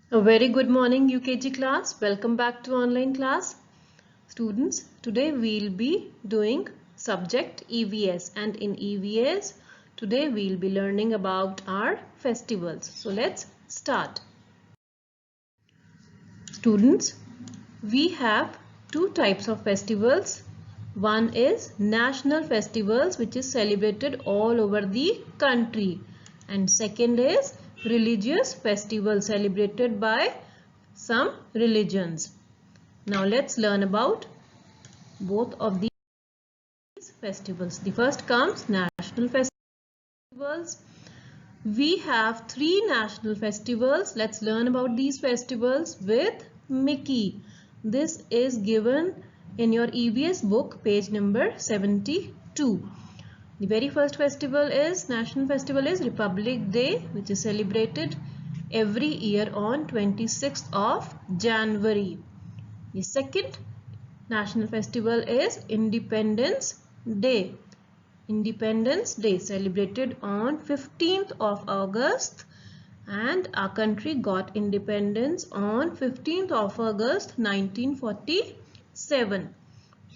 A very good morning UKG class. Welcome back to online class. Students, today we'll be doing subject EVS, and in EVS today we'll be learning about our festivals. So let's start. Students, we have two types of festivals. One is national festivals, which is celebrated all over the country, and second is religious festivals celebrated by some religions. Now let's learn about both of these festivals. The first comes national festivals. We have three national festivals. Let's learn about these festivals with Mickey. This is given in your EVS book, page number 72. The very first national festival is Republic Day, which is celebrated every year on 26th of January. The second national festival is Independence Day. Independence Day celebrated on 15th of August, and our country got independence on 15th of August 1947.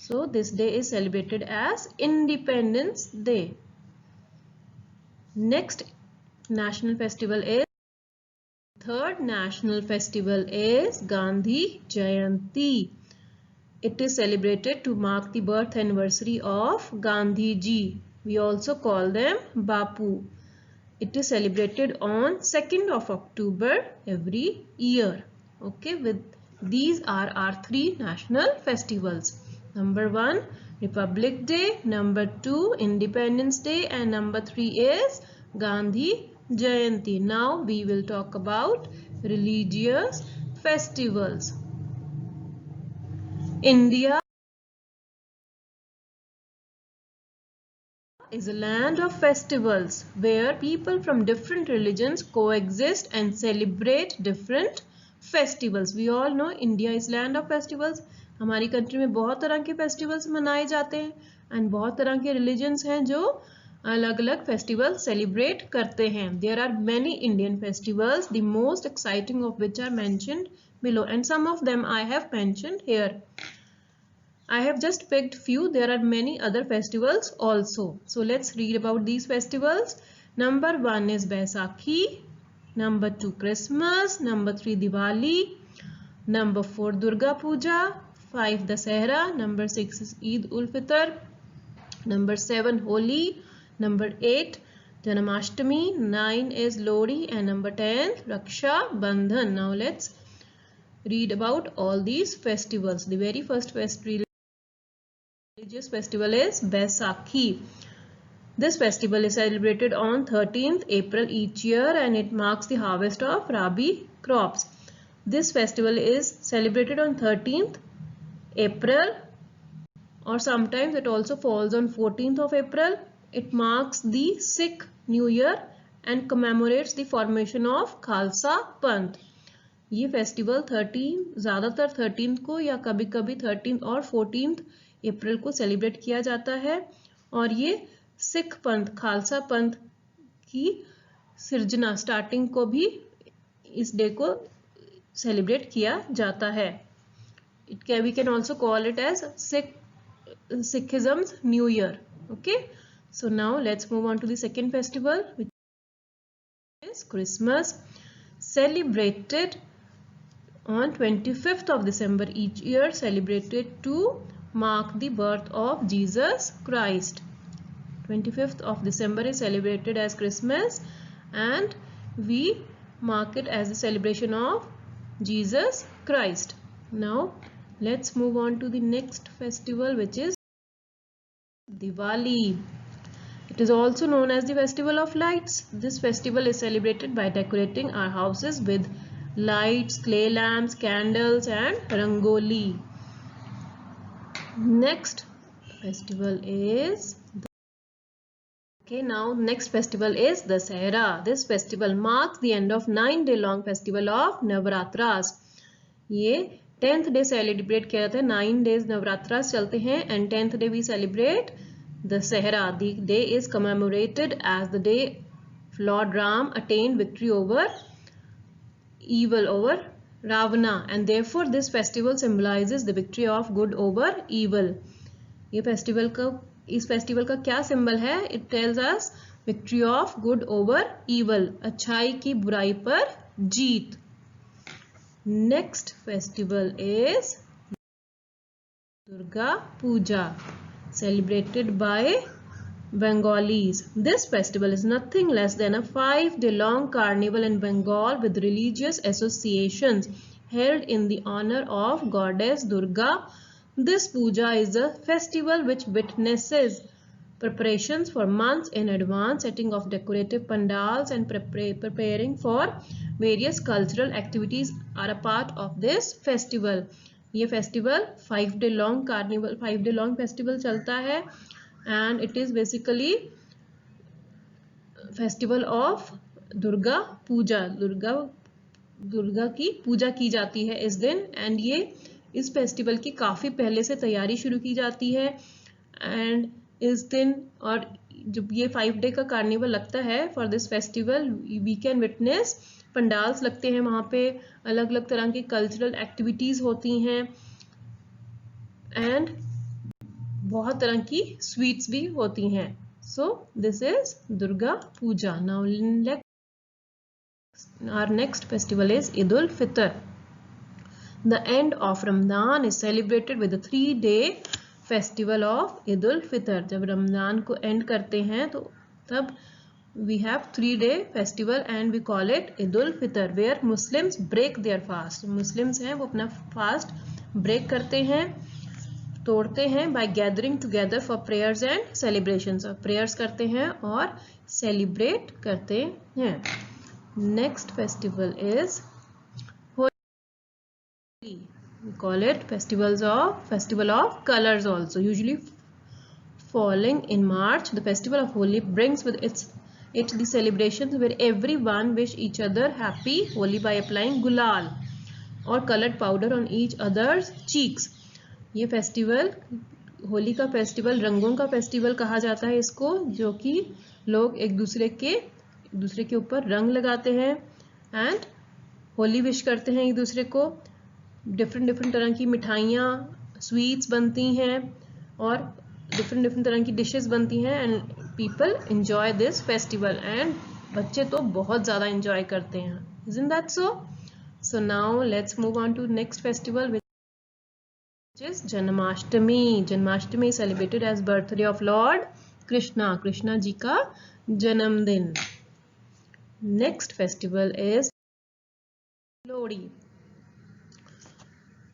So this day is celebrated as Independence Day. Next national festival is third national festival is Gandhi Jayanti. It is celebrated to mark the birth anniversary of Gandhi Ji. We also call them Bapu. It is celebrated on 2nd of October every year. Okay, these are our three national festivals. Number 1, Republic Day. Number 2, Independence Day. And number 3 is Gandhi Jayanti. Now we will talk about religious festivals. India is a land of festivals where people from different religions coexist and celebrate different festivals. We all know India is land of festivals. हमारी country में बहुत तरह के festivals मनाए जाते हैं and बहुत तरह के रिलीजन्स हैं जो अलग अलग फेस्टिवल सेलिब्रेट करते हैं. There are many Indian festivals, the most exciting of which are mentioned below, and some of them I have mentioned here. I have just picked few. There are many other festivals also. So let's read about these festivals. Number 1 is Baisakhi. Number 2 Christmas. Number 3 Diwali. Number 4 Durga Puja. 5 Dasehra. Number 6 is Eid ul Fitr. Number 7 Holi. Number 8 Janmashtami. 9 is Lodi, and number 10 Raksha Bandhan. Now let's read about all these festivals. The very first religious festival is Baisakhi. This festival is celebrated on 13th April each year, and it marks the harvest of Rabi crops. This festival is celebrated on 13th April, or sometimes it also falls on 14th of April. It marks the Sikh New Year and commemorates the formation of Khalsa Panth. ये festival 13 को या कभी कभी 13 और 14 अप्रैल को celebrate किया जाता है, और ये सिख पंथ खालसा पंथ की सिर्जना स्टार्टिंग को भी इस डे को सेलिब्रेट किया जाता है. We can also call it as Sikhism's New Year. Okay, so now let's move on to the second festival, which is Christmas, celebrated on 25th of December each year, celebrated to mark the birth of Jesus Christ. 25th of December is celebrated as Christmas, and we mark it as the celebration of Jesus Christ. Now let's move on to the next festival, which is Diwali. It is also known as the festival of lights. This festival is celebrated by decorating our houses with lights, clay lamps, candles, and rangoli. Next festival is next festival is Dasehra. This festival marks the end of 9-day long festival of Navratras. ये 10th day celebrate किया जाता है. 9 days Navratras चलते हैं, and 10th day we celebrate Dasehra. The day is commemorated as the day Lord Ram attained victory over evil over Ravana, and therefore this festival symbolizes the victory of good over evil. ये festival का, इस festival का क्या symbol है? It tells us victory of good over evil, अच्छाई की बुराई पर जीत. Next festival is Durga Puja, celebrated by Bengalis. This festival is nothing less than a 5-day-long carnival in Bengal with religious associations held in the honor of goddess Durga. This puja is a festival which witnesses preparations for months in advance, setting of decorative pandals and preparing for various cultural activities are a part of this festival. ये festival 5-day long carnival, 5-day long festival चलता है, and it is basically festival of Durga Puja. Durga की पूजा की जाती है इस दिन, and ये इस फेस्टिवल की काफ़ी पहले से तैयारी शुरू की जाती है. एंड इस दिन, और जब ये 5 day का कार्निवल लगता है for this festival, we can witness, pandals लगते हैं वहाँ पे, अलग अलग तरह की कल्चरल एक्टिविटीज़ होती हैं, एंड बहुत तरह की स्वीट्स भी होती हैं. So this is Durga Puja. Now our next festival is Eid ul-Fitr. The end of Ramadan is celebrated with a 3-day festival of Eid ul-Fitr. जब रमजान को एंड करते हैं तो तब we have 3-day festival and we call it Eid ul-Fitr, where Muslims break their fast. Muslims हैं वो अपना fast break करते हैं, तोड़ते हैं by gathering together for prayers and celebrations. prayers करते हैं और celebrate करते हैं. Next festival is Holi. We call it festival of colors also. Usually falling in March, the festival of Holi brings with it the celebrations where everyone wish each other happy Holi by applying gulal or colored powder on each other's cheeks. ये festival, Holi का festival, रंगों का festival कहा जाता है इसको, जो कि लोग एक दूसरे के ऊपर रंग लगाते हैं एंड होली विश करते हैं एक दूसरे को. डिफरेंट तरह की मिठाइयाँ, स्वीट्स बनती हैं और डिफरेंट तरह की डिशेस बनती हैं, and people enjoy this festival, and बच्चे तो बहुत ज़्यादा एंजॉय करते हैं. Isn't that so? So now let's move on to next festival, which is Janmashtami. Janmashtami is celebrated as birthday of Lord Krishna, Krishna ji का जन्मदिन. Next festival is Lodi.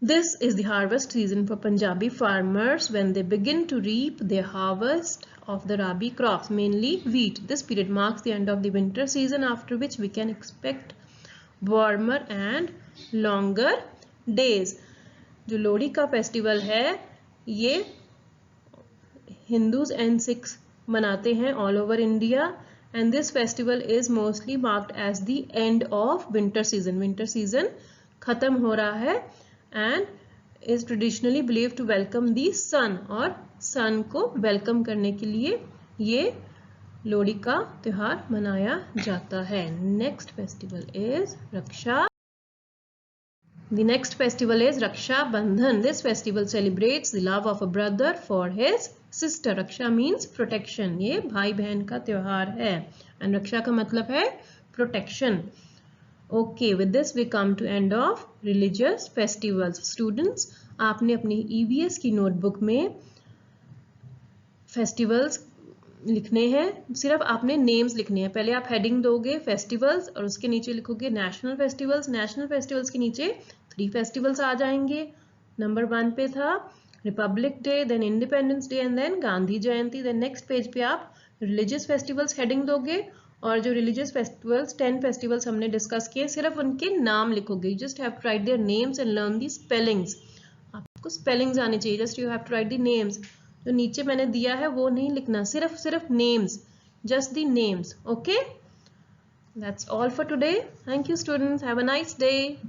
This is the harvest season for Punjabi farmers when they begin to reap their harvest of the rabi crops, mainly wheat. This period marks the end of the winter season, after which we can expect warmer and longer days. जो लोहड़ी का festival है ये Hindus and Sikhs मनाते हैं all over India, and this festival is mostly marked as the end of winter season. Winter season खत्म हो रहा है and is traditionally believed to welcome the sun, और sun को welcome करने के लिए ये लोहड़ी का त्योहार मनाया जाता है. Next festival is Raksha. The next festival is Raksha Bandhan. This festival celebrates the love of a brother for his sister. Raksha means protection. ये भाई बहन का त्योहार है, and रक्षा का मतलब है protection. Okay, with this we come to end of religious festivals. Students, आपने अपनी EVS की नोटबुक में festivals लिखने हैं. सिर्फ आपने नेम्स लिखने हैं. पहले आप हेडिंग दोगे फेस्टिवल्स और उसके नीचे लिखोगे नेशनल फेस्टिवल्स. नेशनल फेस्टिवल्स के नीचे 3 फेस्टिवल्स आ जाएंगे. नंबर 1 पे था Republic Day, then Independence Day and then Gandhi Jayanti. Then next page पे आप रिलीजियस फेस्टिवल्स हेडिंग दोगे, और जो रिलीजियस फेस्टिवल्स 10 फेस्टिवल्स हमने डिस्कस किए सिर्फ उनके नाम लिखोगे. You just have to write their names and learn the spellings. आपको स्पेलिंग्स आनी चाहिए, just you have to write the names. जो नीचे मैंने दिया है वो नहीं लिखना, सिर्फ names, just the names. Okay, that's all for today. Thank you students, have a nice day.